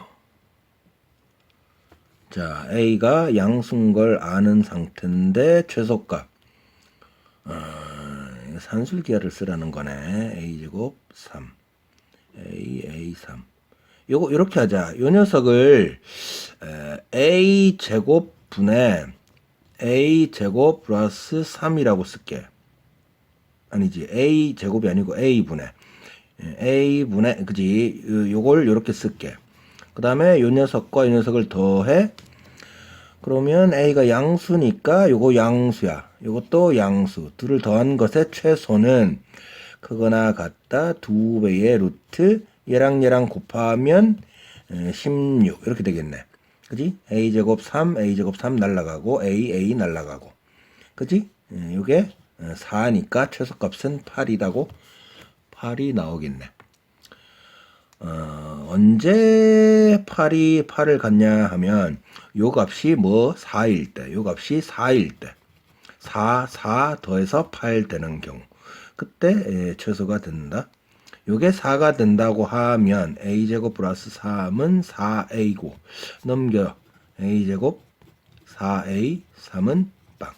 자, a가 양수인 걸 아는 상태인데 최소값. 산술기하를 쓰라는 거네. a제곱 3 a3 요거 요렇게 하자. 요 녀석을 a제곱 분의 a제곱 플러스 3이라고 쓸게. 아니지, a제곱이 아니고 a분의 a분의 그지. 요걸 요렇게 쓸게. 그 다음에 요 녀석과 요 녀석을 더해. 그러면 a가 양수니까 요거 양수야. 요것도 양수. 둘을 더한 것의 최소는 크거나 같다 2배의 루트 얘랑 곱하면 16 이렇게 되겠네. 그지? a제곱 3 a제곱 3 날라가고 a 날라가고. 그지? 요게 4니까 최소값은 8이라고 8이 나오겠네. 언제 8을 갖냐 하면 요 값이 뭐 4일 때, 요 값이 4일 때 4 더해서 8 되는 경우 그때 최소가 된다. 요게 4가 된다고 하면 a제곱 플러스 3은 4a고 넘겨 a제곱 4a 3은 빵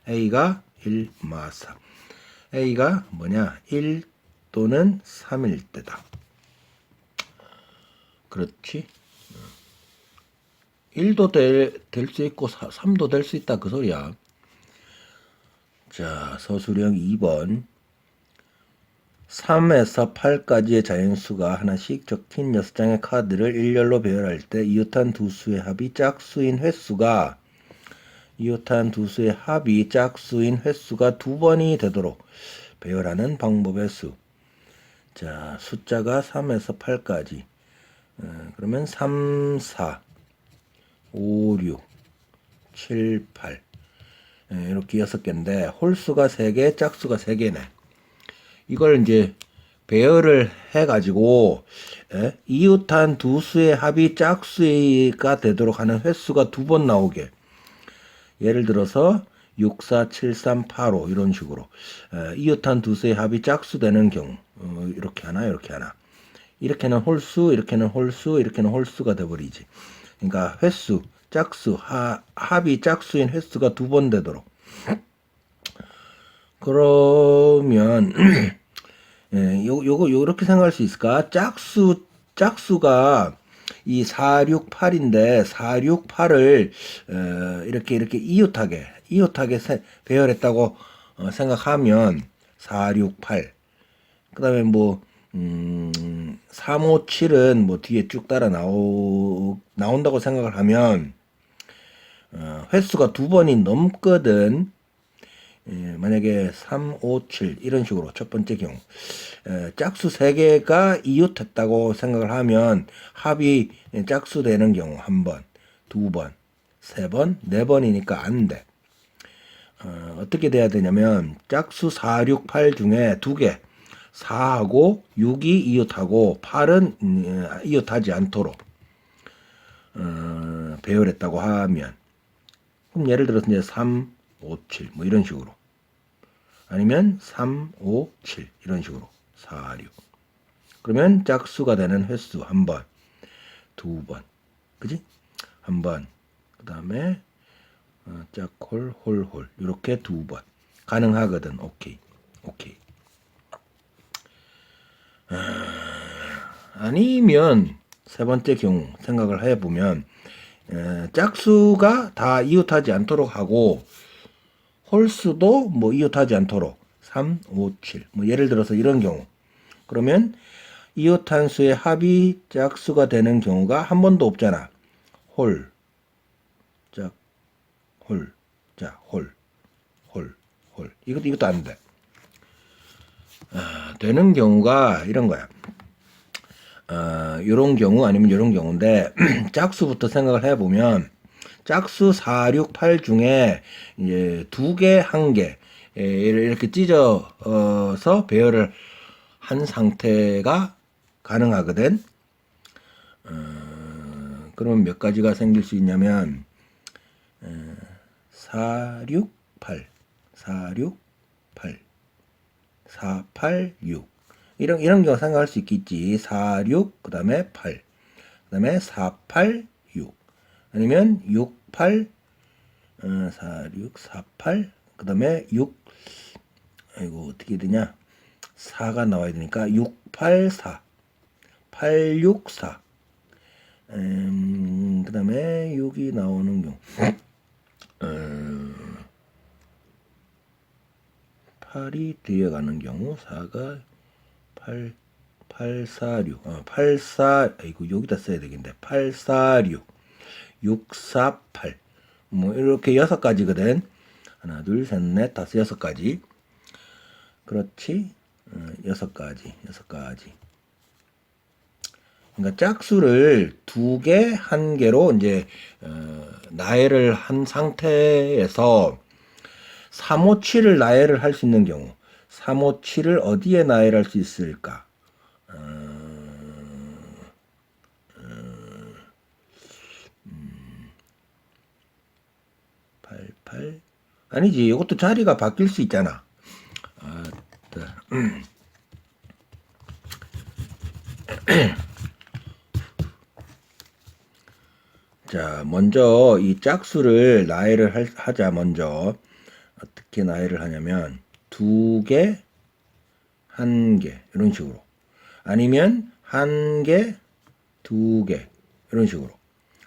a가 1 3 a가 뭐냐 1 또는 3일 때다. 그렇지. 1도 될 수 있고 3도 될 수 있다 그 소리야. 자, 서술형 2번 3에서 8까지의 자연수가 하나씩 적힌 6장의 카드를 일렬로 배열할 때 이웃한 두 수의 합이 짝수인 횟수가 두 번이 되도록 배열하는 방법의 수. 자, 숫자가 3에서 8까지. 그러면 3, 4, 5, 6, 7, 8 이렇게 6개인데 홀수가 3개, 짝수가 3개네. 이걸 이제 배열을 해가지고 이웃한 두 수의 합이 짝수가 되도록 하는 횟수가 2번 나오게. 예를 들어서 6, 4, 7, 3, 8, 5 이런 식으로 이웃한 두 수의 합이 짝수 되는 경우 이렇게 하나 이렇게 하나. 이렇게는 홀수, 이렇게는 홀수, 이렇게는 홀수가 돼버리지. 그러니까 횟수, 짝수, 합이 짝수인 횟수가 2번 되도록. 그러면 요거 요렇게 생각할 수 있을까? 짝수가 이 4, 6, 8인데 4, 6, 8을 이렇게 이웃하게 배열했다고 생각하면 4, 6, 8. 그다음에 뭐 3, 5, 7은 뭐 뒤에 쭉 따라 나온다고 생각을 하면 횟수가 2번이 넘거든. 만약에 3, 5, 7 이런 식으로 첫 번째 경우 짝수 3개가 이웃했다고 생각을 하면 합이 짝수 되는 경우 1번, 2번, 3번, 4번이니까 안 돼. 어떻게 돼야 되냐면 짝수 4, 6, 8 중에 2개 4하고 6이 이웃하고 8은 이웃하지 않도록 배열했다고 하면 그럼 예를 들어서 이제 3, 5, 7 뭐 이런 식으로 아니면 3, 5, 7 이런 식으로 4, 6 그러면 짝수가 되는 횟수 1번, 2번 그지? 1번 그 다음에 짝홀, 홀 이렇게 2번 가능하거든. 오케이. 아니면 세 번째 경우 생각을 해보면 짝수가 다 이웃하지 않도록 하고 홀수도 뭐 이웃하지 않도록 3, 5, 7 뭐 예를 들어서 이런 경우 그러면 이웃한 수의 합이 짝수가 되는 경우가 한 번도 없잖아. 홀, 짝, 홀, 짝, 홀 이것도 안 돼. 되는 경우가 이런 거야. 요런 경우 아니면 요런 경우인데 짝수부터 생각을 해보면 짝수 4, 6, 8 중에 이제 2개, 1개 이렇게 찢어서 배열을 한 상태가 가능하거든. 그러면 몇 가지가 생길 수 있냐면 4, 6, 8 4, 6, 8 4, 8, 6 이런 경우 생각할 수 있겠지. 4, 6, 그 다음에 8. 그 다음에 4, 8, 6. 아니면 6, 8, 4, 6, 4, 8. 그 다음에 6, 아이고 어떻게 되냐 4가 나와야 되니까 684 864 그 다음에 여기 나오는 경우 8이 뒤에 가는 경우 4가 846 84 아이고 여기다 써야 되겠네 846 648 뭐 이렇게 6가지거든 하나 둘 셋 넷 다섯 6가지 그렇지 6가지 그러니까 짝수를 2개, 1개로 이제 나열을 한 상태에서 357을 나열을 할 수 있는 경우 357을 어디에 나열할 수 있을까? 88 아니지 이것도 자리가 바뀔 수 있잖아. 자, 먼저 이 짝수를 나열을 하자. 먼저 어떻게 나열을 하냐면 2개, 1개 이런 식으로 아니면 1개, 2개 이런 식으로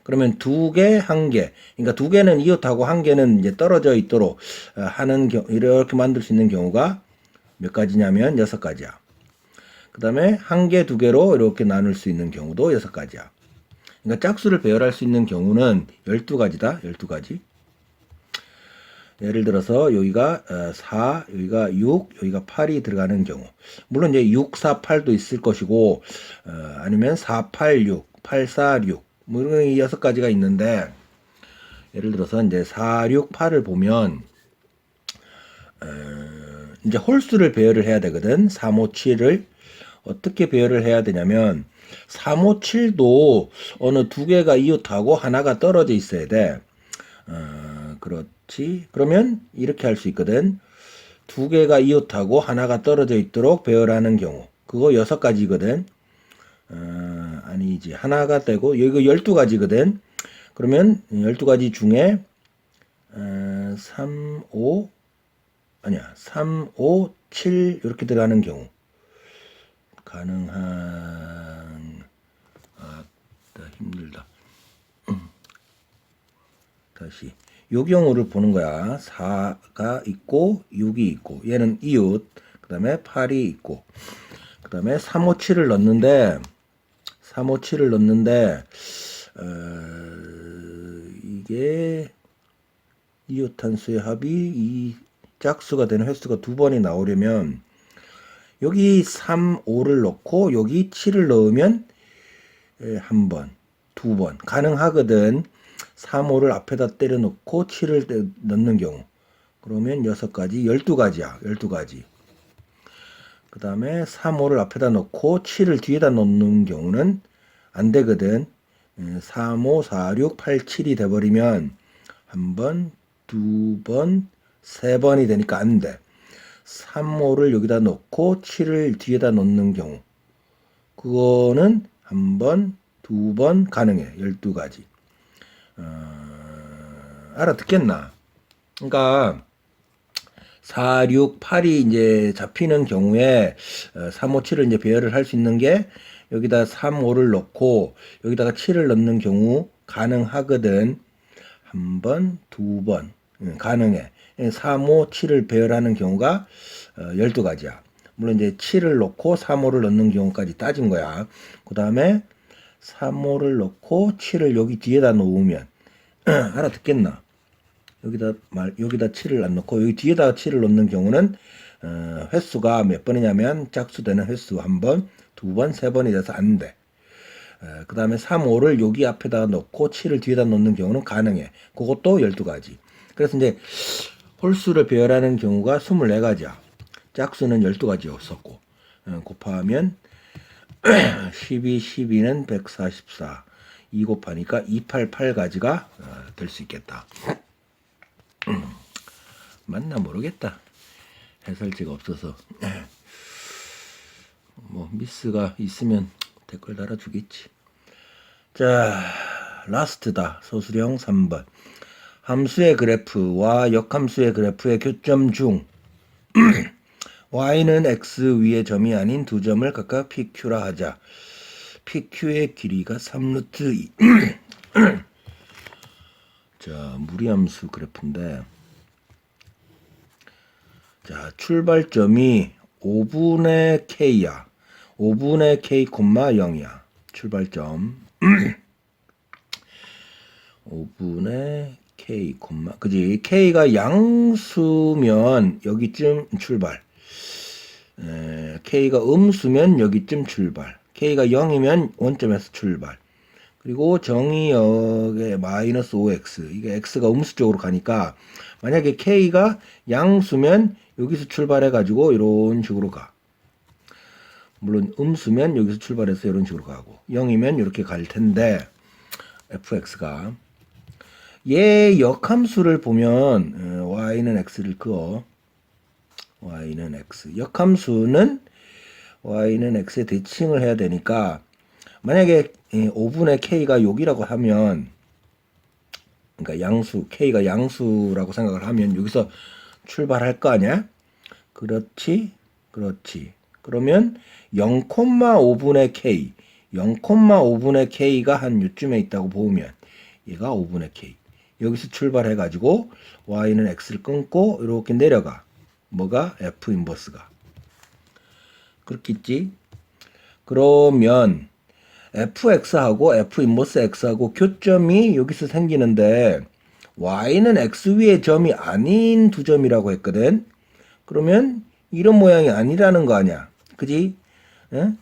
그러면 2개, 1개 그러니까 2개는 이웃하고 1개는 이제 떨어져 있도록 하는 이렇게 만들 수 있는 경우가 몇 가지냐면 6가지야. 그 다음에 1개, 2개로 이렇게 나눌 수 있는 경우도 6가지야. 그러니까 짝수를 배열할 수 있는 경우는 12가지다. 12가지. 예를 들어서 여기가 4, 여기가 6, 여기가 8이 들어가는 경우. 물론 이제 6, 4, 8도 있을 것이고 아니면 4, 8, 6, 8, 4, 6 뭐 이런 6가지가 있는데 예를 들어서 이제 4, 6, 8을 보면 이제 홀수를 배열을 해야 되거든. 3, 5, 7을 어떻게 배열을 해야 되냐면 3, 5, 7도 어느 2개가 이웃하고 하나가 떨어져 있어야 돼. 그렇지. 그러면 이렇게 할 수 있거든. 2개가 이웃하고 하나가 떨어져 있도록 배열하는 경우. 그거 6가지거든. 아니지. 하나가 되고 이거 12가지거든. 그러면 12가지 중에 3, 5 아니야. 3, 5, 7 이렇게 들어가는 경우. 가능한 힘들다. 다시 요 경우를 보는 거야. 4가 있고 6이 있고 얘는 이웃 그 다음에 8이 있고 그 다음에 3, 5, 7을 넣는데 이게 이웃한수의 합이 이 짝수가 되는 횟수가 2번이 나오려면 여기 3, 5를 넣고 여기 7을 넣으면 한 번, 2번 가능하거든. 3, 5를 앞에다 때려 넣고 7을 넣는 경우 그러면 6가지, 12가지야. 12가지. 그 다음에 3, 5를 앞에다 넣고 7을 뒤에다 넣는 경우는 안 되거든. 3, 5, 4, 6, 8, 7이 돼버리면 한 번, 2번, 3번이 되니까 안 돼. 3, 5를 여기다 넣고 7을 뒤에다 넣는 경우 그거는 한 번, 2번 가능해. 12가지. 알아듣겠나? 그러니까 4, 6, 8이 이제 잡히는 경우에 3, 5, 7을 이제 배열을 할 수 있는 게 여기다 3, 5를 넣고 여기다가 7을 넣는 경우 가능하거든. 한 번, 2번 가능해. 3, 5, 7을 배열하는 경우가 12가지야. 물론 이제 7을 넣고 3, 5를 넣는 경우까지 따진 거야. 그 다음에 3, 5를 넣고 7을 여기 뒤에다 놓으면 알아듣겠나? 여기다 7을 안 넣고 여기 뒤에다 7을 넣는 경우는 횟수가 몇 번이냐면 짝수되는 횟수 한 번, 2번, 3번이 돼서 안 돼. 그 다음에 3, 5를 여기 앞에다 넣고 7을 뒤에다 넣는 경우는 가능해. 그것도 12가지. 그래서 이제 홀수를 배열하는 경우가 24가지야. 짝수는 12가지였었고 곱하면 12, 12는 144. 2 곱하니까 288가지가 될 수 있겠다. 맞나 모르겠다. 해설지가 없어서. 뭐 미스가 있으면 댓글 달아주겠지. 자, 라스트다. 소수령 3번. 함수의 그래프와 역함수의 그래프의 교점 중 y는 x 위의 점이 아닌 두 점을 각각 pq라 하자. pq의 길이가 3루트 2. 자, 무리함수 그래프인데, 자, 출발점이 5분의 k야. 5분의 k, 0이야. 출발점. 5분의 k, 그지? k가 양수면 여기쯤 출발. k가 음수면 여기쯤 출발. k가 0이면 원점에서 출발. 그리고 정의역의 마이너스 5x. 이게 x가 음수 쪽으로 가니까 만약에 k가 양수면 여기서 출발해가지고 이런 식으로 가. 물론 음수면 여기서 출발해서 이런 식으로 가고 0이면 이렇게 갈 텐데 fx가 얘 역함수를 보면 y는 x를 그어. y는 x. 역함수는 y는 x에 대칭을 해야 되니까 만약에 5분의 k가 여기라고 하면, 그러니까 양수, k가 양수라고 생각을 하면 여기서 출발할 거 아니야? 그렇지, 그렇지. 그러면 0,5분의 k, 0,5분의 k가 한 요쯤에 있다고 보면 얘가 5분의 k. 여기서 출발해가지고 y는 x를 끊고 이렇게 내려가. 뭐가? f 인버스가. 그렇겠지? 그러면 fx하고 f 인버스 x하고 교점이 여기서 생기는데 y는 x 위의 점이 아닌 두 점이라고 했거든. 그러면 이런 모양이 아니라는 거 아니야. 그지? 응?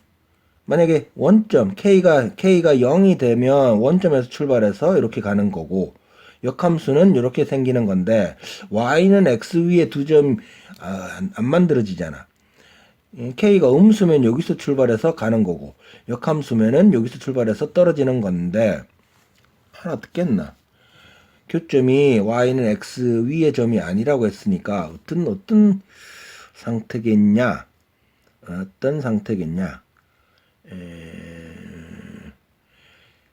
만약에 원점 k가 0이 되면 원점에서 출발해서 이렇게 가는 거고 역함수는 이렇게 생기는 건데 y는 x 위에 두 점 안 만들어지잖아. k가 음수면 여기서 출발해서 가는 거고 역함수면은 여기서 출발해서 떨어지는 건데 하나 듣겠나? 교점이 y는 x 위의 점이 아니라고 했으니까 어떤 상태겠냐? 어떤 상태겠냐?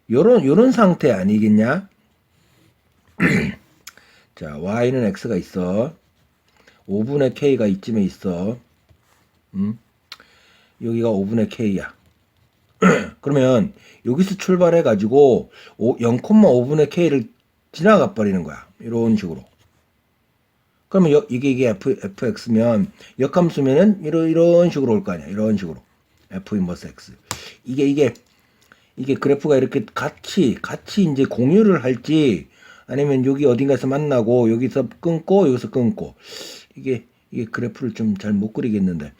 요런 상태 아니겠냐? 자, y는 x가 있어. 5분의 k가 이쯤에 있어. 여기가 5분의 k야. 그러면 여기서 출발해 가지고 0,5분의 k를 지나가 버리는 거야. 이런 식으로. 그러면 이게 fx면 역함수면은 이런 식으로 올 거 아니야. 이런 식으로. f 인버스 x. 이게 그래프가 이렇게 같이 이제 공유를 할지 아니면 여기 어딘가에서 만나고 여기서 끊고 여기서 끊고 이게 그래프를 좀 잘 못 그리겠는데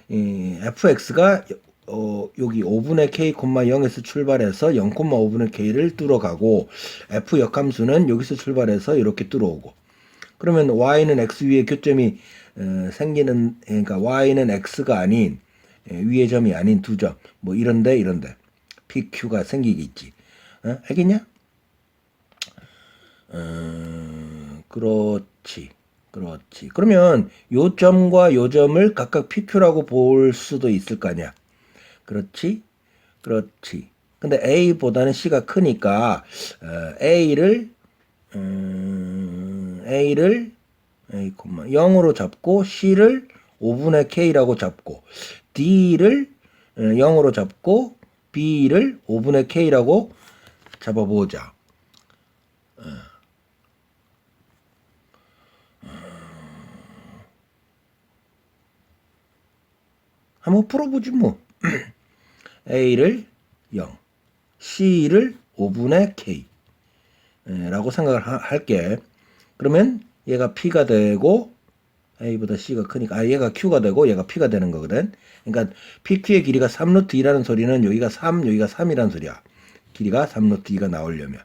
fx가 여기 5분의 k, 0에서 출발해서 0,5분의 k를 뚫어가고 f 역함수는 여기서 출발해서 이렇게 뚫어오고 그러면 y는 x 위에 교점이 생기는 그러니까 y는 x가 아닌 위의 점이 아닌 두 점 뭐 이런데 pq가 생기겠지. 알겠냐? 그렇지. 그러면 요 점과 요 점을 각각 pq라고 볼 수도 있을 거 아니야. 그렇지. 근데 a보다는 c가 크니까 a를 0으로 잡고 c를 5분의 k라고 잡고 d를 0으로 잡고 b를 5분의 k라고 잡아보자. 한번 풀어보지 뭐. a를 0, c를 5분의 k 라고 생각을 할게. 그러면 얘가 p가 되고 a보다 c가 크니까 얘가 q가 되고 얘가 p가 되는 거거든. 그러니까 pq의 길이가 3루트 2라는 소리는 여기가 3, 여기가 3이라는 소리야. 길이가 3루트 2가 나오려면.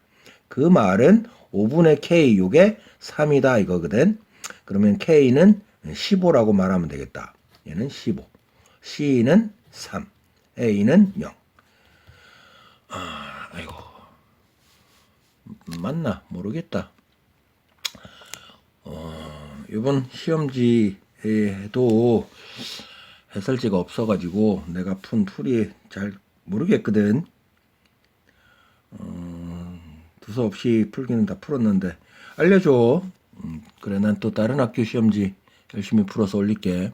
그 말은 5분의 k 요게 3이다 이거거든. 그러면 k는 15라고 말하면 되겠다. 얘는 15. c는 3. a는 0. 아이고. 맞나? 모르겠다. 이번 시험지에도 해설지가 없어가지고 내가 푼 풀이 잘 모르겠거든. 두서없이 풀기는 다 풀었는데 알려줘. 그래 난 또 다른 학교 시험지 열심히 풀어서 올릴게.